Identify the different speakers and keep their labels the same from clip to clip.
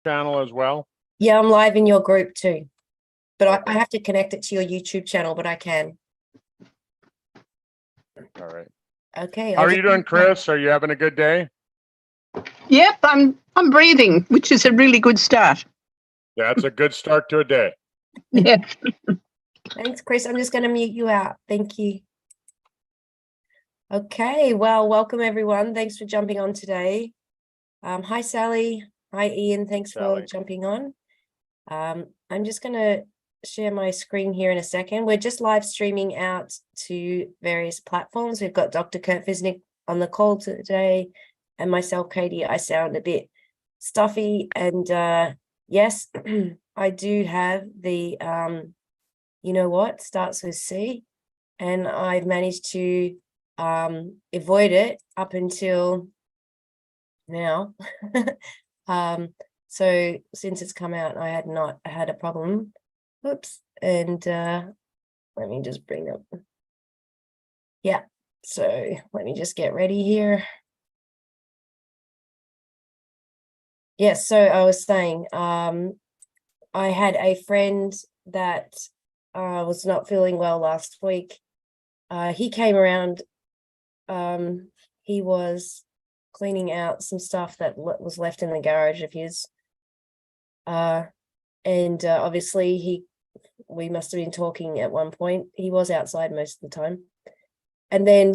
Speaker 1: channel as well?
Speaker 2: Yeah, I'm live in your group too, but I
Speaker 1: Okay.
Speaker 2: have to connect it to your YouTube channel, but I can.
Speaker 1: All right.
Speaker 2: Okay.
Speaker 1: How are you doing, Chris? Are you having a good day?
Speaker 3: Yep, I'm breathing, which is a really good start.
Speaker 1: That's a good start to a day.
Speaker 3: Yeah.
Speaker 2: Thanks, Chris. I'm just going to mute you out. Thank you. Okay, well, welcome everyone. Thanks for jumping on today. Hi, Sally. Hi, Ian. Thanks
Speaker 1: Sally.
Speaker 2: for jumping on. I'm just going to share my screen here in a second. We're just live streaming out to various platforms. We've got Dr. Kurt Visnick on the call today and myself, Katie. I sound a bit stuffy, and yes, I do have the you know what starts with C, and I've managed to avoid it up until now. So since it's come out, I had not had a problem. Oops. And let me just bring up. Yeah. So let me just get ready here. Yes. So I was saying, I had a friend that was not feeling well last week. He came around. He was cleaning out some stuff that was left in the garage of his. And obviously we must have been talking at one point. He was outside most of the time. And then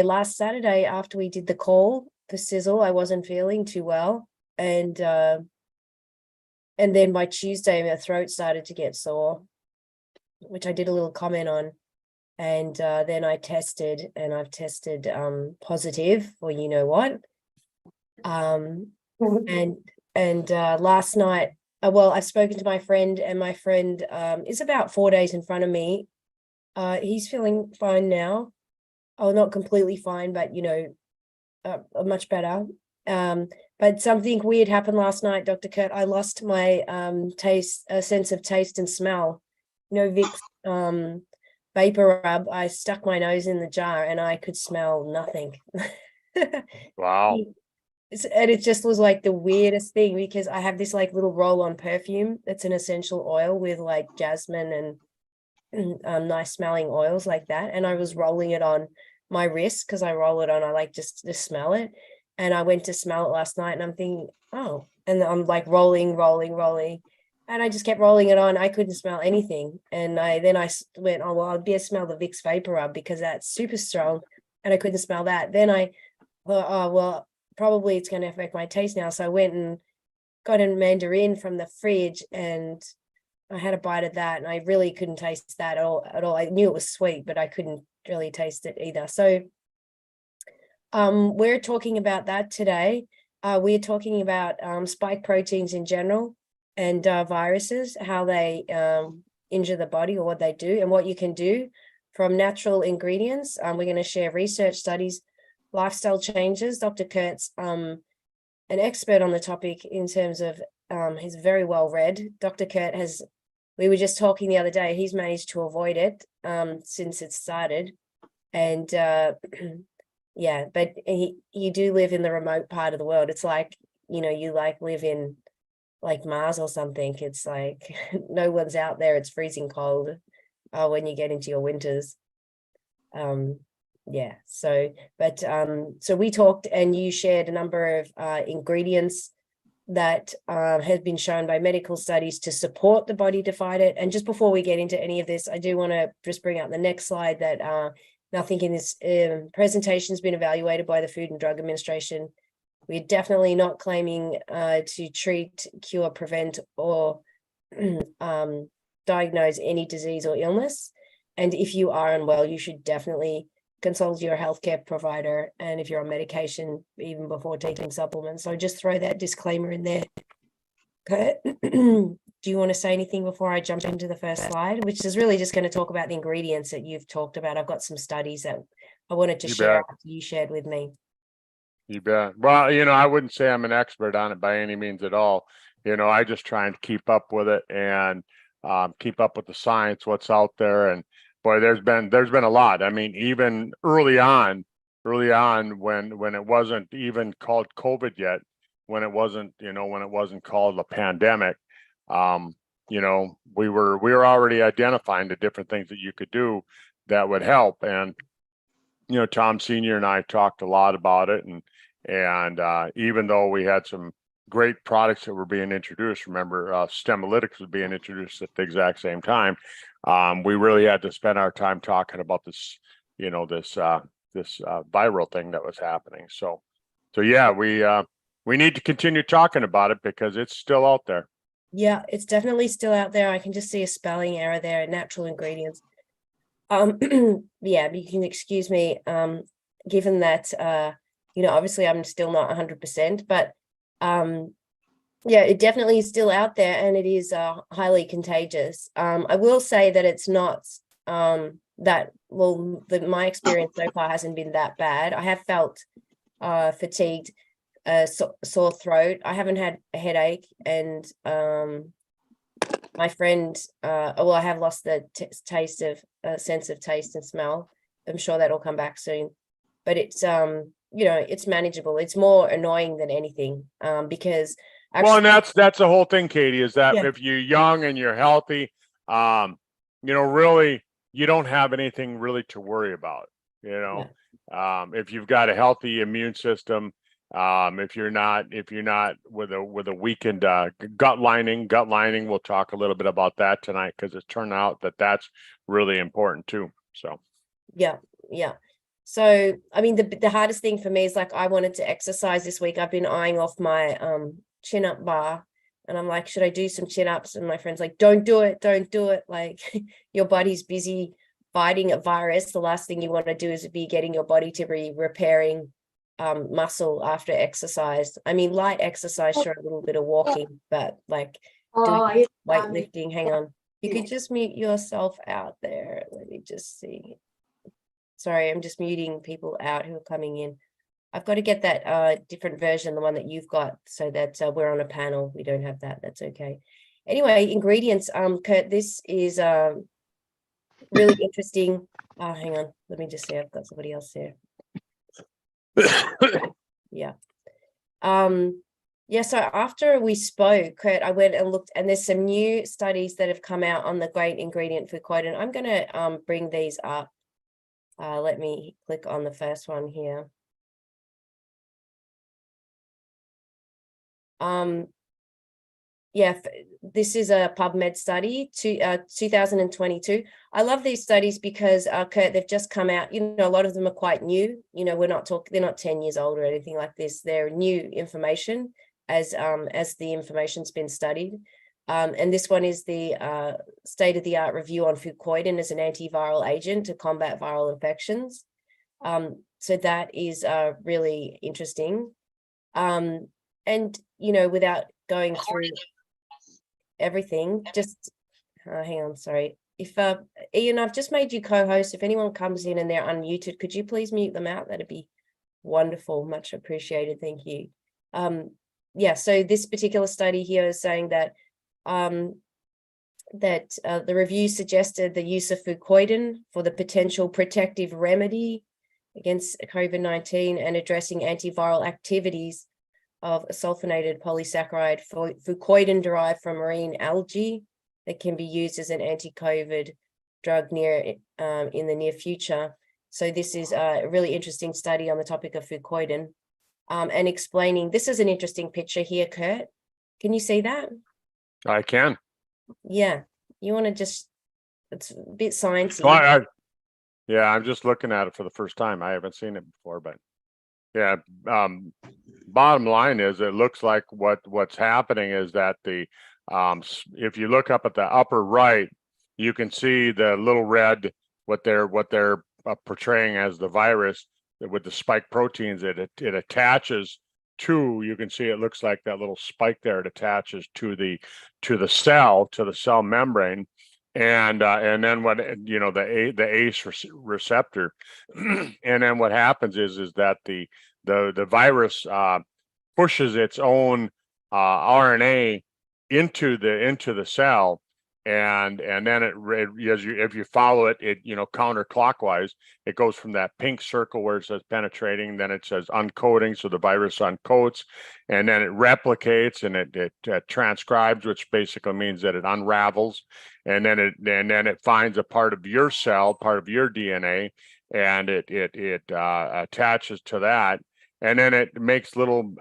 Speaker 2: last Saturday, after we did the call for Sizzle, I wasn't feeling too well. And then by Tuesday, my throat started to get sore, which I did a little comment on. And then I tested, and I've tested positive for you know what. And last night, well, I've spoken to my friend, and my friend is about 4 days in front of me. He's feeling fine now. Oh, not completely fine, but much better. But something weird happened last night, Dr. Kurt. I lost my sense of taste and smell. Vicks vapor rub. I stuck my nose in the jar and I could smell nothing.
Speaker 1: Wow.
Speaker 2: And it just was like the weirdest thing, because I have this like little roll-on perfume that's an essential oil with like jasmine and nice smelling oils like that, and I was rolling it on my wrist because I roll it on, I like just to smell it. And I went to smell it last night and I'm thinking, oh, and I'm like rolling, and I just kept rolling it on. I couldn't smell anything. And I went, oh well, I'd better smell the Vicks vapor rub because that's super strong, and I couldn't smell that. Then I thought, oh well, probably it's going to affect my taste now. So I went and got a mandarin from the fridge, and I had a bite of that, and I really couldn't taste that at all. I knew it was sweet, but I couldn't really taste it either. So we're talking about that today. We're talking about spike proteins in general, and viruses, how they injure the body, or what they do, and what you can do from natural ingredients. We're going to share research studies, lifestyle changes. Dr. Kurt's an expert on the topic in terms of he's very well read. Dr. Kurt we were just talking the other day, he's managed to avoid it since it started. And yeah, but you do live in the remote part of the world. It's like, you like live in like Mars or something. It's like no one's out there. It's freezing cold when you get into your winters. Yeah, so we talked, and you shared a number of ingredients that have been shown by medical studies to support the body to fight it. And just before we get into any of this, I do want to just bring up the next slide that nothing in this presentation has been evaluated by the Food and Drug Administration. We're definitely not claiming to treat, cure, prevent, or diagnose any disease or illness. And if you are unwell, you should definitely consult your healthcare provider, and if you're on medication, even before taking supplements. So just throw that disclaimer in there. Okay. Do you want to say anything before I jump into the first slide, which is really just going to talk about the ingredients that you've talked about? I've got some studies that I wanted to share after you shared with me.
Speaker 1: You bet. Well, I wouldn't say I'm an expert on it by any means at all. I just try and keep up with it and keep up with the science, what's out there. And boy, there's been a lot. I mean, even early on when it wasn't even called COVID yet, when it wasn't, when it wasn't called a pandemic, we were already identifying the different things that you could do that would help. And, Tom Senior and I talked a lot about it. And even though we had some great products that were being introduced, remember, Stemolytics was being introduced at the exact same time. We really had to spend our time talking about this, this viral thing that was happening. So yeah, we need to continue talking about it because it's still out there.
Speaker 2: Yeah, it's definitely still out there. I can just see a spelling error there, natural ingredients. Yeah, you can excuse me, given that, obviously I'm still not 100%, but yeah, it definitely is still out there and it is highly contagious. I will say that it's not my experience so far hasn't been that bad. I have felt fatigued, sore throat. I haven't had a headache, and my friend, I have lost the sense of taste and smell. I'm sure that'll come back soon, but it's it's manageable. It's more annoying than anything, because actually,
Speaker 1: well, and that's the whole thing, Katie, is that
Speaker 2: Yeah.
Speaker 1: if you're young and you're healthy, really you don't have anything really to worry about. If you've got a healthy immune system, if you're not with a weakened gut lining, we'll talk a little bit about that tonight because it's turned out that that's really important too. So
Speaker 2: yeah. So, I mean, the hardest thing for me is, like, I wanted to exercise this week. I've been eyeing off my chin up bar, and I'm like, should I do some chin ups? And my friend's like, don't do it. Like, your body's busy fighting a virus. The last thing you want to do is be getting your body to be repairing muscle after exercise. I mean, light exercise, sure, a little bit of walking, but like doing weightlifting. Hang on, you could just mute yourself out there. Let me just see. Sorry, I'm just muting people out who are coming in. I've got to get that different version, the one that you've got, so that we're on a panel. We don't have that. That's okay. Anyway, ingredients. Kurt, this is really interesting. Hang on. Let me just see. I've got somebody else there. Yeah. Yeah, so after we spoke, Kurt, I went and looked, and there's some new studies that have come out on the great ingredient Fucoidan. I'm going to bring these up. Let me click on the first one here. Yeah, this is a PubMed study, 2022. I love these studies because, Kurt, they've just come out. A lot of them are quite new. They're not 10 years old or anything like this. They're new information as the information's been studied. And this one is the state-of-the-art review on Fucoidan as an antiviral agent to combat viral infections. So that is really interesting. And, without going through everything, just hang on, sorry. If Ian, I've just made you co-host. If anyone comes in and they're unmuted, could you please mute them out? That'd be wonderful. Much appreciated. Thank you. Yeah, so this particular study here is saying that the review suggested the use of Fucoidan for the potential protective remedy against COVID-19 and addressing antiviral activities of a sulfonated polysaccharide Fucoidan derived from marine algae that can be used as an anti-COVID drug in the near future. So this is a really interesting study on the topic of Fucoidan, and explaining. This is an interesting picture here, Kurt. Can you see that?
Speaker 1: I can.
Speaker 2: Yeah, you want to just, it's a bit sciencey.
Speaker 1: Yeah, I'm just looking at it for the first time. I haven't seen it before, but yeah, bottom line is it looks like what's happening is that if you look up at the upper right, you can see the little red, what they're portraying as the virus with the spike proteins. It attaches to, you can see it looks like that little spike there. It attaches to the cell membrane, and then what the ACE receptor, and then what happens is that the virus pushes its own RNA into the cell, and then as you, if you follow it, counterclockwise, it goes from that pink circle where it says penetrating, then it says uncoating, so the virus uncoats, and then it replicates, and it transcribes, which basically means that it unravels, and then it finds a part of your cell, part of your DNA, and it attaches to that, and then it makes little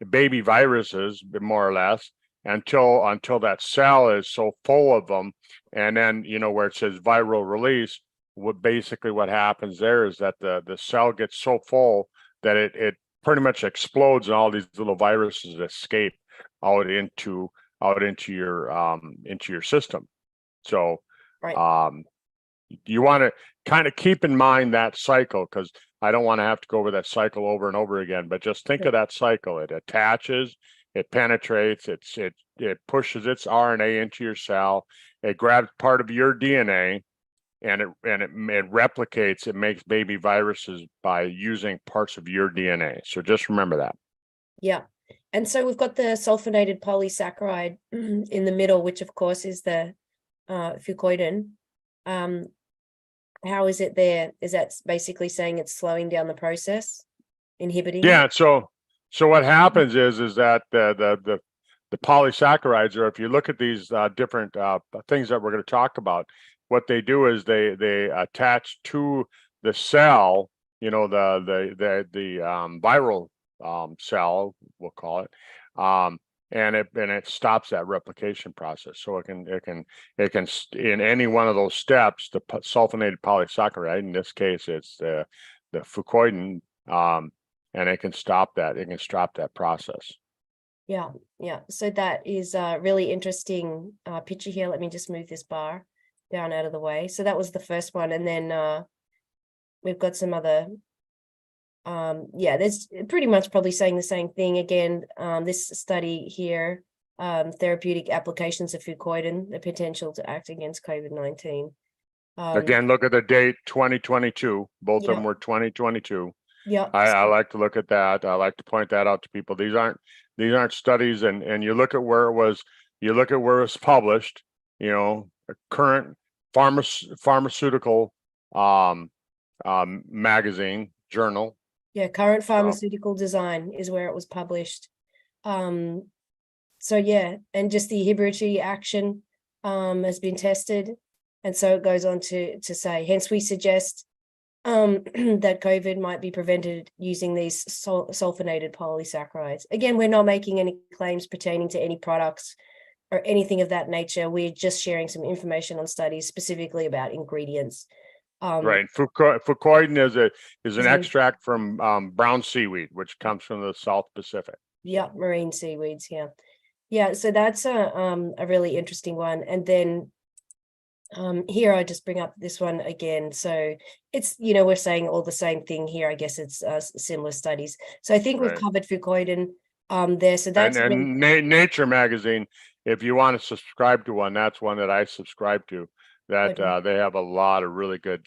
Speaker 1: baby viruses, more or less, until that cell is so full of them, and then where it says viral release, what happens there is that the cell gets so full that it pretty much explodes, and all these little viruses escape out into your system. So
Speaker 2: Right.
Speaker 1: you want to kind of keep in mind that cycle, because I don't want to have to go over that cycle over and over again, but just think of that cycle. It attaches, it penetrates, it pushes its RNA into your cell, it grabs part of your DNA, and it replicates, it makes baby viruses by using parts of your DNA. So just remember that.
Speaker 2: Yeah. And so we've got the sulfonated polysaccharide in the middle, which of course is the fucoidan. How is it there? Is that basically saying it's slowing down the process, inhibiting?
Speaker 1: Yeah. So what happens is that the polysaccharides, or if you look at these different things that we're going to talk about, what they do is they attach to the cell, the viral cell, we'll call it, and it stops that replication process. So it can in any one of those steps, the sulfonated polysaccharide, in this case it's the fucoidan, and it can stop that. It can stop that process.
Speaker 2: Yeah. So that is a really interesting picture here. Let me just move this bar down out of the way. So that was the first one, and then we've got some other. There's pretty much probably saying the same thing again. This study here, therapeutic applications of fucoidan, the potential to act against COVID-19.
Speaker 1: Again, look at the date, 2022. Both of them
Speaker 2: Yeah.
Speaker 1: were 2022.
Speaker 2: Yeah.
Speaker 1: I like to look at that. I like to point that out to people. These aren't studies, and you look at where it was, published, a current pharmaceutical magazine, journal.
Speaker 2: Yeah, Current Pharmaceutical Design is where it was published. So yeah, and just the inhibitory action has been tested. And so it goes on to say, hence we suggest that COVID might be prevented using these sulfonated polysaccharides. Again, we're not making any claims pertaining to any products or anything of that nature. We're just sharing some information on studies specifically about ingredients.
Speaker 1: Right. Fucoidan is an extract from brown seaweed, which comes from the South Pacific.
Speaker 2: Yeah, marine seaweeds. Yeah. So that's a really interesting one. And then here I just bring up this one again. So it's, we're saying all the same thing here. I guess it's similar studies. So I think we've covered fucoidan there. So that's
Speaker 1: and Nature magazine. If you want to subscribe to one, that's one that I subscribe to. That they have a lot of really good.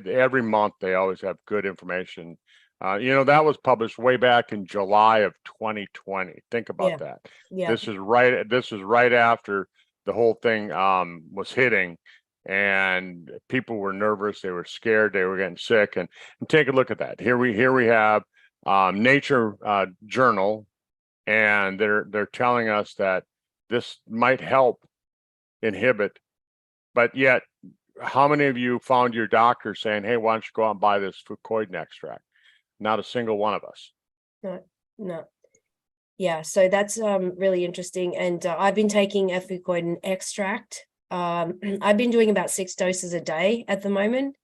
Speaker 1: Every month they always have good information. That was published way back in July of 2020. Think about that.
Speaker 2: Yeah.
Speaker 1: This is right after the whole thing was hitting, and people were nervous, they were scared, they were getting sick, and take a look at that. Here we have Nature journal, and they're telling us that this might help inhibit. But yet, how many of you found your doctor saying, hey, why don't you go out and buy this fucoidan extract? Not a single one of us.
Speaker 2: No. Yeah, so that's really interesting. And I've been taking a fucoidan extract. I've been doing about 6 doses a day at the moment.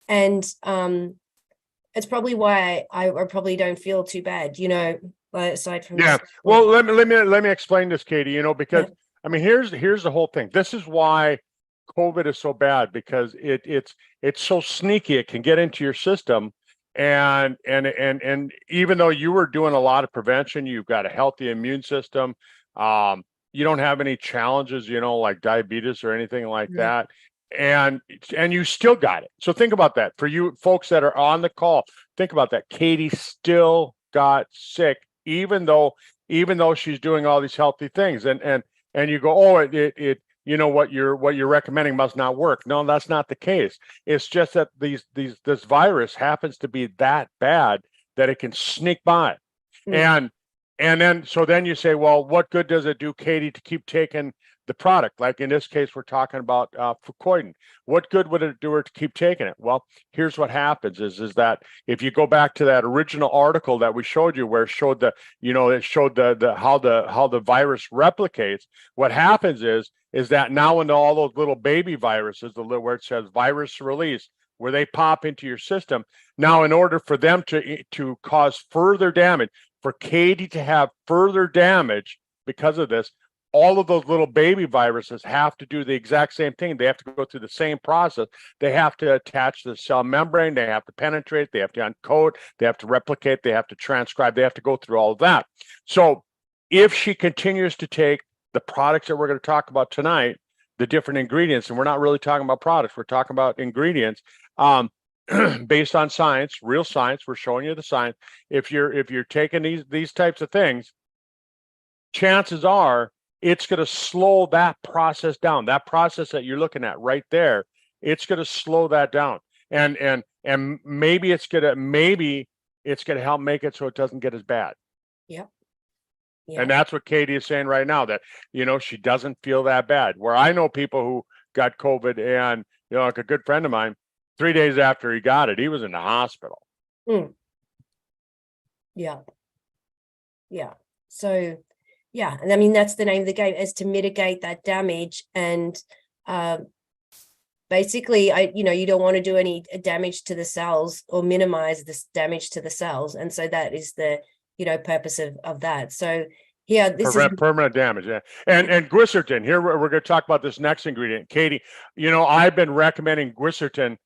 Speaker 2: And it's probably why I probably don't feel too bad, aside from
Speaker 1: well, let me explain this, Katie, because I mean, here's the whole thing. This is why COVID is so bad, because it's so sneaky. It can get into your system, and even though you were doing a lot of prevention, you've got a healthy immune system. You don't have any challenges, like diabetes or anything like that, and you still got it. So think about that. For you folks that are on the call, think about that. Katie still got sick, even though she's doing all these healthy things, and you go, oh, what you're recommending must not work. No, that's not the case. It's just that this virus happens to be that bad that it can sneak by.
Speaker 2: Mm.
Speaker 1: And then you say, well, what good does it do, Katie, to keep taking the product? Like in this case, we're talking about Fucoidan. What good would it do her to keep taking it? Well, here's what happens is that if you go back to that original article that we showed you, where it showed it showed the how the virus replicates. What happens is that now into all those little baby viruses, where it says virus release, where they pop into your system. Now, in order for them to cause further damage, for Katie to have further damage because of this, all of those little baby viruses have to do the exact same thing. They have to go through the same process. They have to attach to the cell membrane. They have to penetrate. They have to uncode. They have to replicate. They have to transcribe. They have to go through all of that. So if she continues to take the products that we're going to talk about tonight, the different ingredients, and we're not really talking about products, we're talking about ingredients, based on science, real science. We're showing you the science. If you're taking these types of things, chances are it's going to slow that process down. That process that you're looking at right there, it's going to slow that down. And maybe it's going to help make it so it doesn't get as bad.
Speaker 2: Yep.
Speaker 1: And that's what Katie is saying right now, that she doesn't feel that bad. Where I know people who got COVID, and like a good friend of mine, 3 days after he got it, he was in the hospital.
Speaker 2: Yeah. So, yeah, and I mean that's the name of the game, is to mitigate that damage. And basically, you don't want to do any damage to the cells or minimize this damage to the cells, and so that is the purpose of that. So yeah, this
Speaker 1: Prevent permanent damage. Yeah. And Glycertin, here we're going to talk about this next ingredient. Katie, I've been recommending Glycertin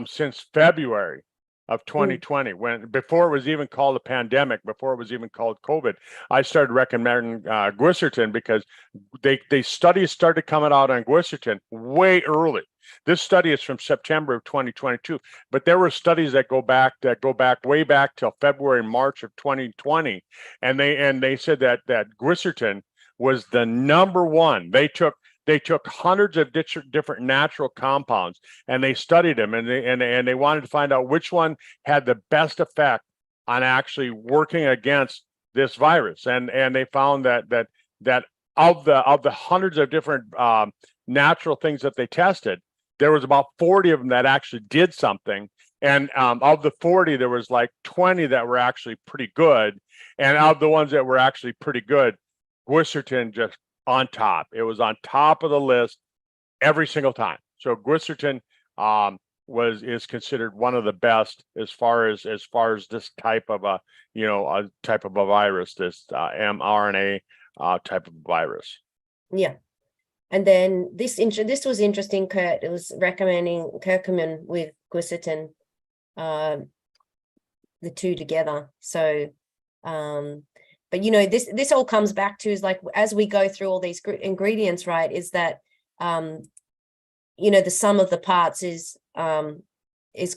Speaker 1: since February of 2020, before it was even called a pandemic, before it was even called COVID. I started recommending Glycertin because they studies started coming out on Glycertin way early. This study is from September of 2022, but there were studies that go back way back till February, March of 2020, and they said that Glycertin was the number one. They took hundreds of different natural compounds, and they studied them, and they wanted to find out which one had the best effect on actually working against this virus. And they found that of the hundreds of different natural things that they tested, there was about 40 of them that actually did something. And of the 40, there was like 20 that were actually pretty good. And of the ones that were actually pretty good, Glycertin just on top. It was on top of the list every single time. So Glycertin is considered one of the best as far as this type of a type of a virus, this mRNA type of virus.
Speaker 2: Yeah. And then this was interesting, Kurt. It was recommending curcumin with Glycertin, the two together. So, but this all comes back to is like, as we go through all these ingredients, right, is that the sum of the parts is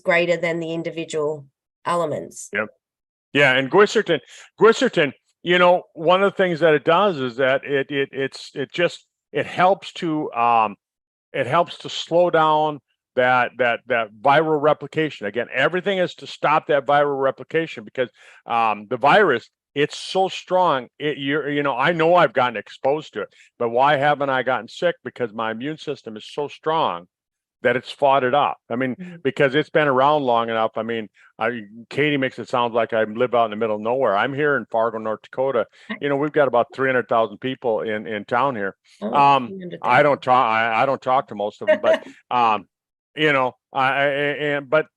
Speaker 2: greater than the individual elements.
Speaker 1: Yep. Yeah, and Glycertin, one of the things that it does is that it helps to slow down that viral replication. Again, everything is to stop that viral replication, because the virus, it's so strong. I know I've gotten exposed to it, but why haven't I gotten sick? Because my immune system is so strong that it's fought it off. I mean, because it's been around long enough. I mean, Katie makes it sound like I live out in the middle of nowhere. I'm here in Fargo, North Dakota. We've got about 300,000 people in town here. I don't talk to most of them, but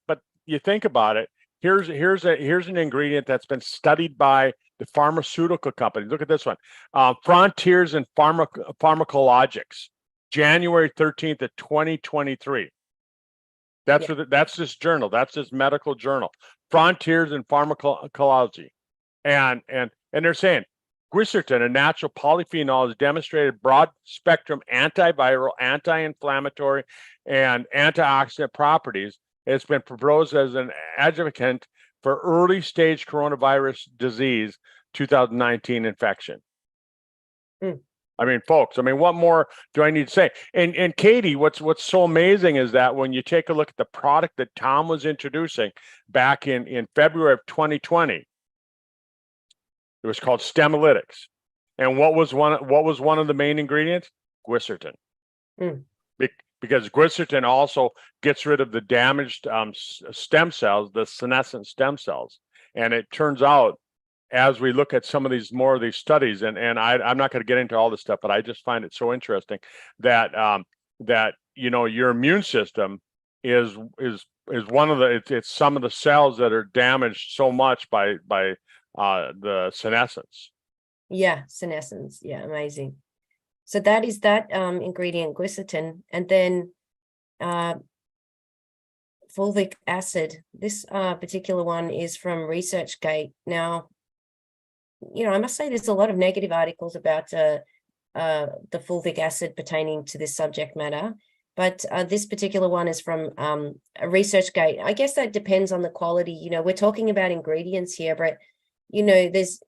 Speaker 1: but you think about it. Here's an ingredient that's been studied by the pharmaceutical companies. Look at this one, Frontiers in Pharmacologics, January 13th of 2023. That's this journal. That's this medical journal, Frontiers in Pharmacology, and they're saying Glycertin, a natural polyphenol, has demonstrated broad spectrum antiviral, anti-inflammatory, and antioxidant properties. It's been proposed as an adjuvant for early stage coronavirus disease 2019 infection. I mean, folks, I mean, what more do I need to say? And Katie, what's so amazing is that when you take a look at the product that Tom was introducing back in February of 2020, it was called Stemolytics. And what was one of the main ingredients? Glycertin.
Speaker 2: Mm.
Speaker 1: Because glycertin also gets rid of the damaged stem cells, the senescent stem cells. And it turns out, as we look at some of these more of these studies, and I'm not going to get into all this stuff, but I just find it so interesting that that your immune system is one of the it's some of the cells that are damaged so much by the senescence.
Speaker 2: Yeah, senescence. Yeah, amazing. So that is that ingredient, glycertin, and then fulvic acid. This particular one is from ResearchGate. Now, I must say there's a lot of negative articles about the fulvic acid pertaining to this subject matter, but this particular one is from ResearchGate. I guess that depends on the quality. We're talking about ingredients here, but there's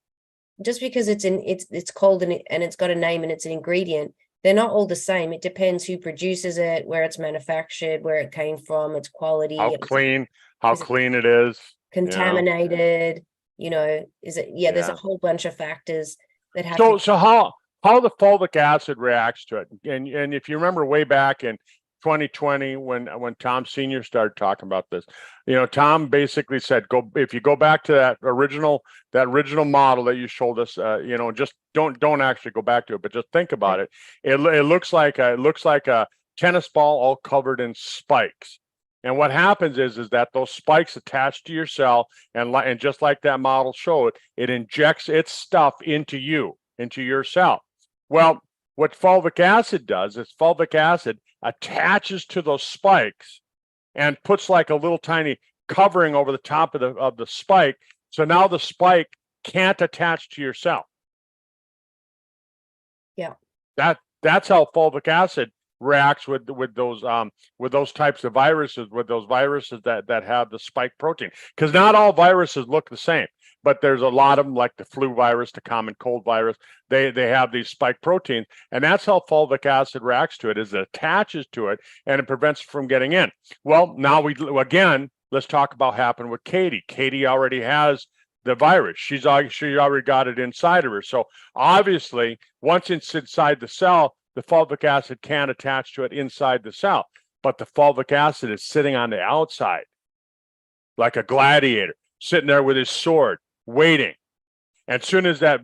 Speaker 2: just because it's called and it's got a name and it's an ingredient, they're not all the same. It depends who produces it, where it's manufactured, where it came from, its quality,
Speaker 1: How clean it is.
Speaker 2: contaminated. Is it? Yeah, there's a whole bunch of factors that have to.
Speaker 1: So how the fulvic acid reacts to it, and if you remember way back in 2020 when Tom Senior started talking about this, Tom basically said, if you go back to that original model that you showed us, just don't actually go back to it, but just think about it. It looks like a tennis ball all covered in spikes. And what happens is that those spikes attach to your cell, and just like that model showed, it injects its stuff into your cell. Well, what fulvic acid does is fulvic acid attaches to those spikes and puts like a little tiny covering over the top of the spike. So now the spike can't attach to your cell.
Speaker 2: Yeah.
Speaker 1: That's how fulvic acid reacts with those types of viruses, with those viruses that have the spike protein. Because not all viruses look the same, but there's a lot of them, like the flu virus, the common cold virus. They have these spike proteins, and that's how fulvic acid reacts to it. Is it attaches to it and it prevents it from getting in. Well, now let's talk about what happened with Katie. Katie already has the virus. She already got it inside of her. So obviously, once it's inside the cell, the fulvic acid can't attach to it inside the cell, but the fulvic acid is sitting on the outside, like a gladiator, sitting there with his sword, waiting. And soon as that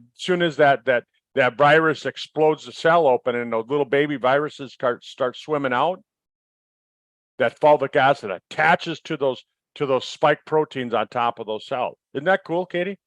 Speaker 1: virus explodes the cell open and those little baby viruses start swimming out, that fulvic acid attaches to those spike proteins on top of those cells. Isn't that cool, Katie?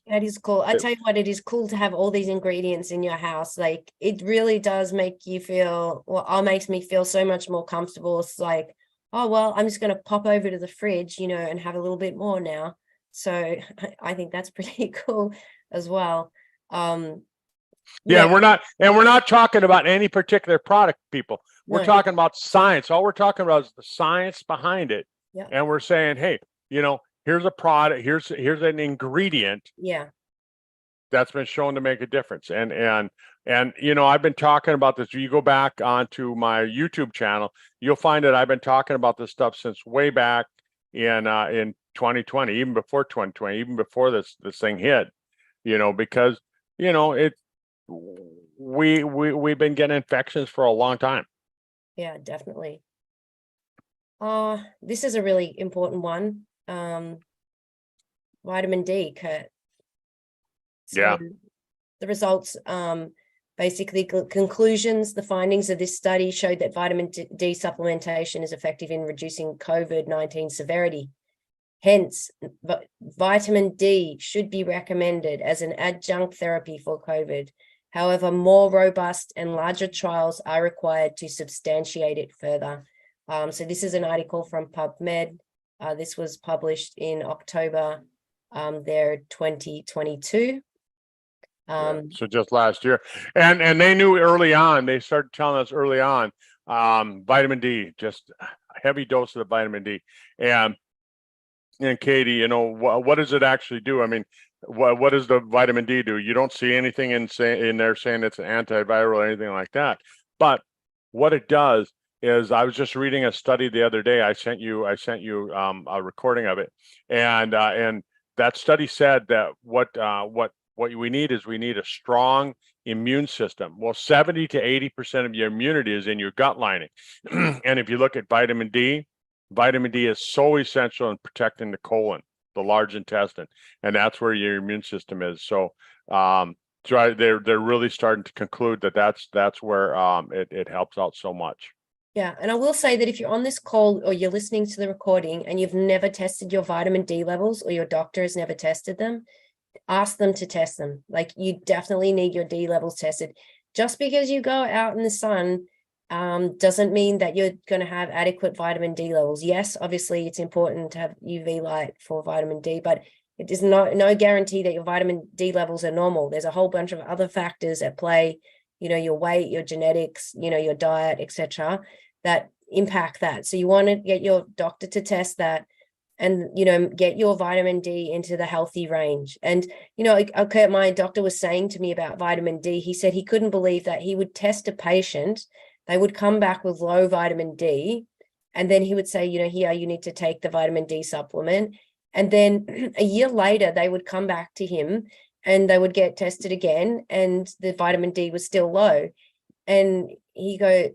Speaker 2: That is cool. I tell you what, it is cool to have all these ingredients in your house. Like, it really does make you feel, makes me feel so much more comfortable. It's like, oh, well, I'm just going to pop over to the fridge, and have a little bit more now. So I think that's pretty cool as well.
Speaker 1: Yeah, we're not talking about any particular product, people. We're talking about science. All we're talking about is the science behind it.
Speaker 2: Yeah.
Speaker 1: And we're saying, hey, here's a product, here's an ingredient.
Speaker 2: Yeah.
Speaker 1: That's been shown to make a difference. And I've been talking about this. You go back onto my YouTube channel, you'll find that I've been talking about this stuff since way back in 2020, even before 2020, even before this thing hit, because we've been getting infections for a long time.
Speaker 2: Yeah, definitely. This is a really important one. Vitamin D, Kurt. So
Speaker 1: Yeah.
Speaker 2: The results, basically conclusions, the findings of this study showed that vitamin D supplementation is effective in reducing COVID-19 severity. Hence, vitamin D should be recommended as an adjunct therapy for COVID. However, more robust and larger trials are required to substantiate it further. So this is an article from PubMed. This was published in October 2022.
Speaker 1: So just last year, and they knew early on. They started telling us early on, vitamin D, just a heavy dose of the vitamin D. And Katie, what does it actually do? I mean, what does the vitamin D do? You don't see anything in there saying it's an antiviral or anything like that. But what it does is, I was just reading a study the other day. I sent you a recording of it, and that study said that what we need is a strong immune system. Well, 70 to 80% of your immunity is in your gut lining. And if you look at vitamin D is so essential in protecting the colon, the large intestine, and that's where your immune system is. So they're really starting to conclude that that's where it helps out so much.
Speaker 2: Yeah, and I will say that if you're on this call or you're listening to the recording and you've never tested your vitamin D levels, or your doctor has never tested them, ask them to test them. Like, you definitely need your D levels tested. Just because you go out in the sun doesn't mean that you're going to have adequate vitamin D levels. Yes, obviously it's important to have UV light for vitamin D, but it is no guarantee that your vitamin D levels are normal. There's a whole bunch of other factors at play, your weight, your genetics, your diet, etc., that impact that. So you want to get your doctor to test that, and get your vitamin D into the healthy range. And okay, my doctor was saying to me about vitamin D, he said he couldn't believe that he would test a patient, they would come back with low vitamin D, and then he would say, here, you need to take the vitamin D supplement. And then a year later, they would come back to him and they would get tested again, and the vitamin D was still low. And he goes,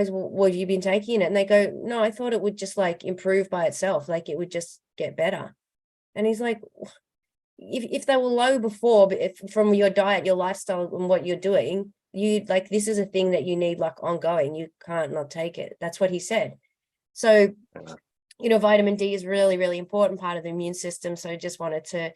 Speaker 2: well, have you been taking it? And they go, no, I thought it would just like improve by itself, like it would just get better. And he's like, if they were low before, but from your diet, your lifestyle, and what you're doing, this is a thing that you need like ongoing. You can't not take it. That's what he said. So, vitamin D is really, really important part of the immune system. So I just wanted to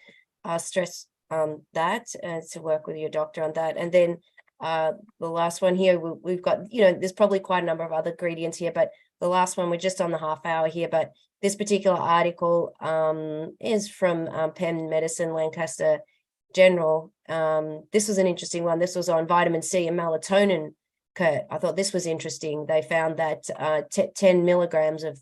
Speaker 2: stress that, to work with your doctor on that. And then the last one here, we've got, there's probably quite a number of other ingredients here, but the last one, we're just on the half hour here, but this particular article is from Penn Medicine, Lancaster General. This was an interesting one. This was on vitamin C and melatonin, Kurt. I thought this was interesting. They found that 10 milligrams of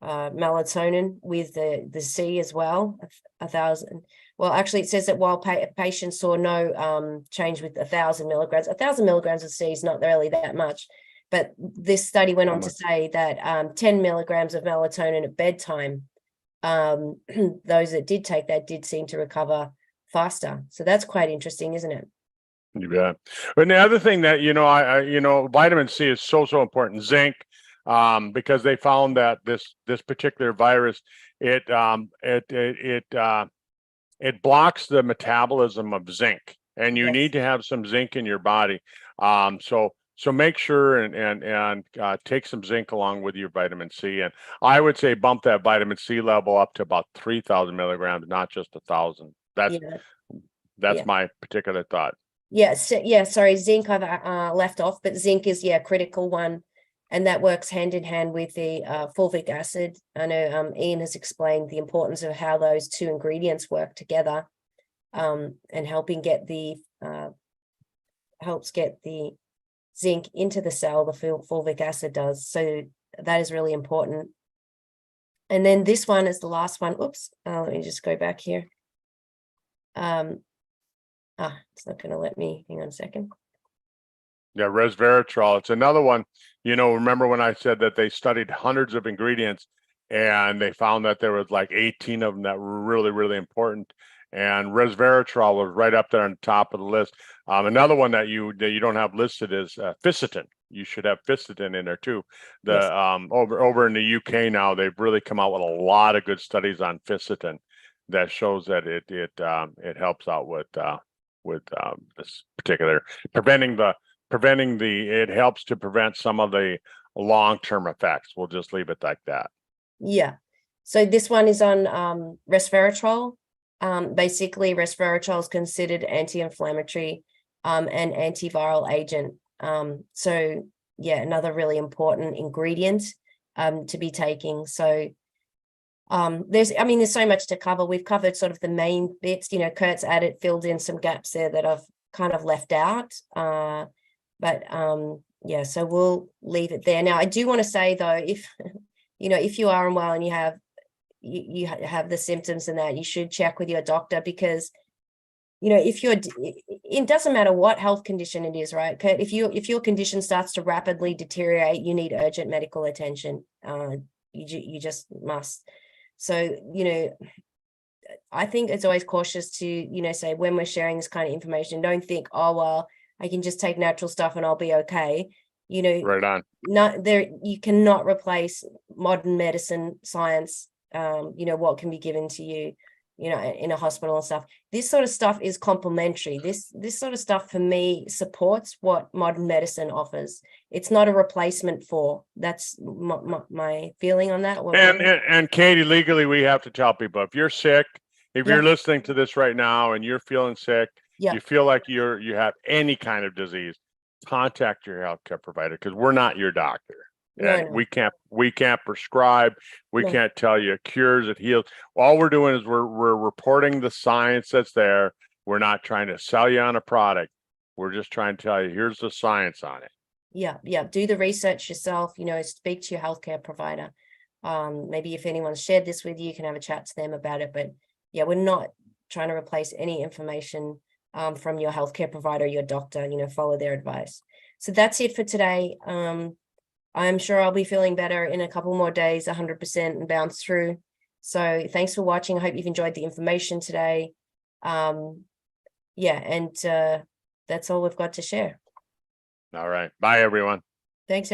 Speaker 2: melatonin with the C as well, 1,000. Well, actually, it says that while patients saw no change with 1,000 milligrams, 1,000 milligrams of C is not really that much. But this study went on to say that 10 milligrams of melatonin at bedtime, those that did take that did seem to recover faster. So that's quite interesting, isn't it?
Speaker 1: You bet. But the other thing that, vitamin C is so important, zinc, because they found that this particular virus, it blocks the metabolism of zinc, and you need to have some zinc in your body. So make sure and take some zinc along with your vitamin C. And I would say bump that vitamin C level up to about 3,000 milligrams, not just 1,000. That's my particular thought.
Speaker 2: Yes. Yeah. Sorry. Zinc I've left off, but zinc is a critical one. And that works hand in hand with the fulvic acid. I know Ian has explained the importance of how those two ingredients work together, and helps get the zinc into the cell, the fulvic acid does. So that is really important. And then this one is the last one. Oops, let me just go back here. It's not going to let me. Hang on a second.
Speaker 1: Yeah, resveratrol. It's another one. Remember when I said that they studied hundreds of ingredients and they found that there was like 18 of them that were really, really important. And resveratrol was right up there on top of the list. Another one that you don't have listed is Fisetin. You should have Fisetin in there too. Over in the UK now, they've really come out with a lot of good studies on Fisetin that shows that it helps out with this particular it helps to prevent some of the long-term effects. We'll just leave it like that.
Speaker 2: Yeah. So this one is on resveratrol. Basically, resveratrol is considered anti-inflammatory and antiviral agent. So yeah, another really important ingredient to be taking. So there's so much to cover. We've covered sort of the main bits. Kurt's filled in some gaps there that I've kind of left out. So we'll leave it there. Now, I do want to say though, if you are unwell and you have have the symptoms and that, you should check with your doctor, because you know, if you're, it doesn't matter what health condition it is, right? Kurt, if your condition starts to rapidly deteriorate, you need urgent medical attention. You just must. So, you know, I think it's always cautious to, you know, say when we're sharing this kind of information, don't think, oh, well, I can just take natural stuff and I'll be okay. You know,
Speaker 1: Right on.
Speaker 2: not there, you cannot replace modern medicine, science, you know, what can be given to you, you know, in a hospital and stuff. This sort of stuff is complementary. This sort of stuff for me supports what modern medicine offers. It's not a replacement for. That's my feeling on that.
Speaker 1: And Katie, legally, we have to tell people, if you're sick, if
Speaker 2: Yeah.
Speaker 1: you're listening to this right now and you're feeling sick,
Speaker 2: Yeah.
Speaker 1: you feel like you have any kind of disease, contact your healthcare provider, because we're not your doctor. And
Speaker 2: No.
Speaker 1: we can't prescribe. We
Speaker 2: No.
Speaker 1: can't tell you cures, it heals. All we're doing is we're reporting the science that's there. We're not trying to sell you on a product. We're just trying to tell you, here's the science on it.
Speaker 2: Yeah. Do the research yourself, you know, speak to your healthcare provider. Maybe if anyone's shared this with you, you can have a chat to them about it. But yeah, we're not trying to replace any information from your healthcare provider, your doctor, you know, follow their advice. So that's it for today. I'm sure I'll be feeling better in a couple more days, 100%, and bounce through. So thanks for watching. I hope you've enjoyed the information today. Yeah, and that's all we've got to share.
Speaker 1: All right. Bye, everyone.
Speaker 2: Thanks, everyone.